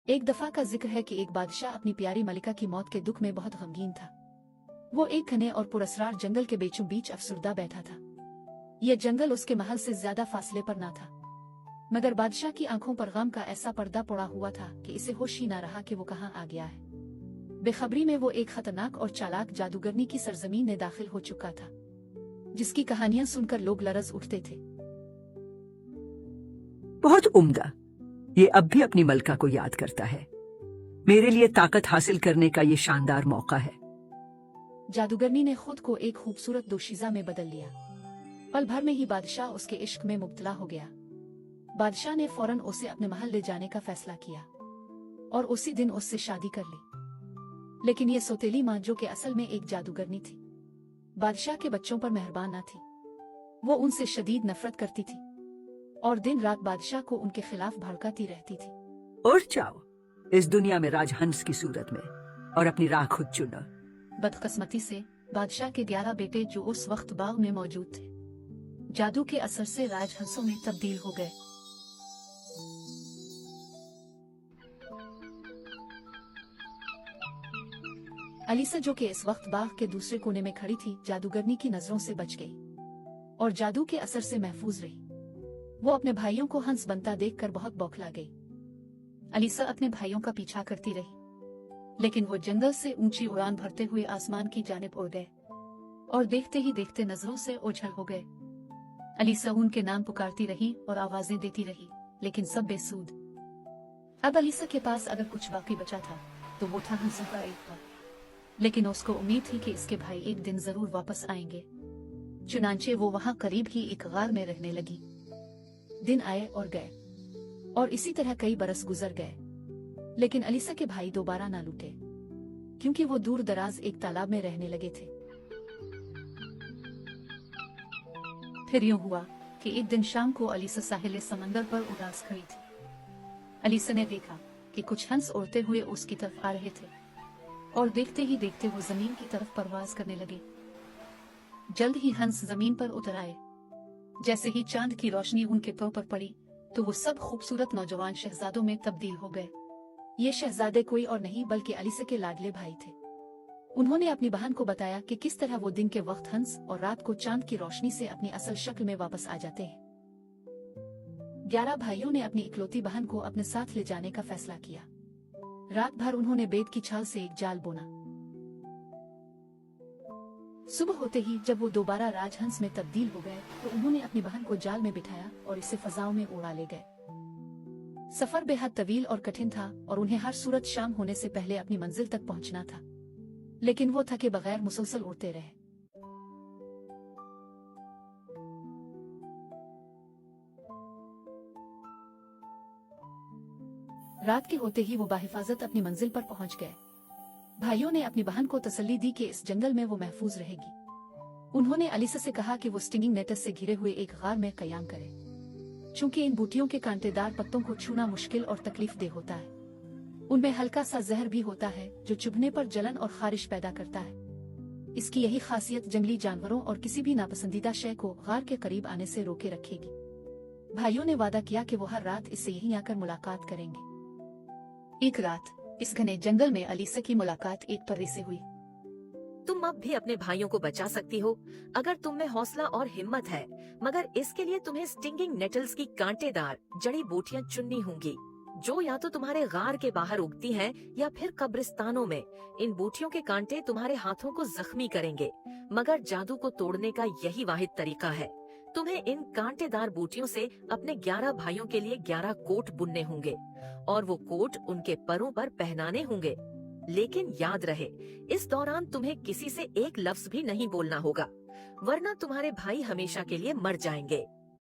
एक दफा का जिक्र है कि एक बादशाह अपनी प्यारी मलिका की मौत के दुख में बहुत गमगीन था। वो एक घने और पुरस्रार जंगल के बीचों बीच अफसुर्दा बैठा था। यह जंगल उसके महल से ज्यादा फासले पर ना था, मगर बादशाह की आंखों पर गम का ऐसा पर्दा पड़ा हुआ था कि इसे होश ही ना रहा कि वो कहाँ आ गया है। बेखबरी में वो एक खतरनाक और चालाक जादूगरनी की सरजमीन में दाखिल हो चुका था, जिसकी कहानियां सुनकर लोग लरज उठते थे। बहुत उम्दा। ये अब भी अपनी मलका को याद करता है। मेरे लिए ताकत हासिल करने का ये शानदार मौका है। जादूगरनी ने खुद को एक खूबसूरत दोशीजा में बदल लिया। पल भर में ही बादशाह उसके इश्क में मुब्तला हो गया। बादशाह ने फौरन उसे अपने महल ले जाने का फैसला किया और उसी दिन उससे शादी कर ली। लेकिन ये सौतेली माँ, जो कि असल में एक जादूगरनी थी, बादशाह के बच्चों पर मेहरबान न थी। वो उनसे शदीद नफरत करती थी और दिन रात बादशाह को उनके खिलाफ भड़काती रहती थी। और जाओ इस दुनिया में राजहंस की सूरत में और अपनी राह खुद चुनो। बदकिस्मती से बादशाह के 11 बेटे, जो उस वक्त बाग में मौजूद थे, जादू के असर से राजहंसों में तब्दील हो गए। अलीसा, जो कि इस वक्त बाग के दूसरे कोने में खड़ी थी, जादूगरनी की नजरों से बच गई और जादू के असर से महफूज रही। वो अपने भाइयों को हंस बनता देखकर बहुत बौखला गई। अलीसा अपने भाइयों का पीछा करती रही, लेकिन वो जंगल से ऊंची उड़ान भरते हुए आसमान की जानिब उड़ गए और देखते ही देखते नजरों से ओझल हो गए। अलीसा उनके नाम पुकारती रही और आवाजें देती रही, लेकिन सब बेसूद। अब अलीसा के पास अगर कुछ बाकी बचा था तो वो था हंसों का एक पल। लेकिन उसको उम्मीद थी कि इसके भाई एक दिन जरूर वापस आएंगे। चुनांचे वो वहां करीब ही एक गार में रहने लगी। दिन आए और गए और इसी तरह कई बरस गुजर गए, लेकिन अलीसा के भाई दोबारा ना लौटे, क्योंकि वो दूर दराज एक तालाब में रहने लगे थे। फिर यूं हुआ कि एक दिन शाम को अलीसा साहिल समंदर पर उदास खड़ी थी। अलीसा ने देखा कि कुछ हंस उड़ते हुए उसकी तरफ आ रहे थे और देखते ही देखते वो जमीन की तरफ परवाज करने लगे। जल्द ही हंस जमीन पर उतर आए। जैसे ही चांद की रोशनी उनके पैरों पर पड़ी तो वो सब खूबसूरत नौजवान शहजादों में तब्दील हो गए। ये शहजादे कोई और नहीं बल्कि अलीसा के लाडले भाई थे। उन्होंने अपनी बहन को बताया कि किस तरह वो दिन के वक्त हंस और रात को चांद की रोशनी से अपनी असल शक्ल में वापस आ जाते हैं। 11 भाइयों ने अपनी इकलौती बहन को अपने साथ ले जाने का फैसला किया। रात भर उन्होंने बेत की छाल से एक जाल बुना। सुबह होते ही जब वो दोबारा राजहंस में तब्दील हो गए तो उन्होंने अपनी बहन को जाल में बिठाया और इसे फजाओं में उड़ा ले गए। सफर बेहद तवील और कठिन था और उन्हें हर सूरत शाम होने से पहले अपनी मंजिल तक पहुंचना था, लेकिन वो थके बगैर मुसलसल उड़ते रहे। रात के होते ही वो बाहिफाजत अपनी मंजिल पर पहुंच गए। भाइयों ने अपनी बहन को तसल्ली दी कि इस जंगल में वो महफूज रहेगी। उन्होंने अलीसा से कहा कि वो स्टिंगिंग नेटस से घिरे हुए एक गार में कयाम करे, चूंकि इन बूटियों के कांटेदार पत्तों को छूना मुश्किल और तकलीफ दे होता है। उनमें हल्का सा जहर भी होता है जो चुभने पर जलन और खारिश पैदा करता है। इसकी यही खासियत जंगली जानवरों और किसी भी नापसंदीदा शय को गार के करीब आने से रोके रखेगी। भाइयों ने वादा किया कि वो हर रात इससे यहीं आकर मुलाकात करेंगे। एक रात इस घने जंगल में अलीसा की मुलाकात एक परी से हुई। तुम अब भी अपने भाइयों को बचा सकती हो अगर तुम में हौसला और हिम्मत है, मगर इसके लिए तुम्हें स्टिंगिंग नेटल्स की कांटेदार जड़ी बूटियां चुननी होंगी, जो या तो तुम्हारे गार के बाहर उगती हैं या फिर कब्रिस्तानों में। इन बूटियों के कांटे तुम्हारे हाथों को जख्मी करेंगे, मगर जादू को तोड़ने का यही वाहिद तरीका है। तुम्हें इन कांटेदार बूटियों से अपने 11 भाइयों के लिए 11 कोट बुनने होंगे और वो कोट उनके परों पर पहनाने होंगे। लेकिन याद रहे, इस दौरान तुम्हें किसी से एक लफ्ज भी नहीं बोलना होगा, वरना तुम्हारे भाई हमेशा के लिए मर जाएंगे।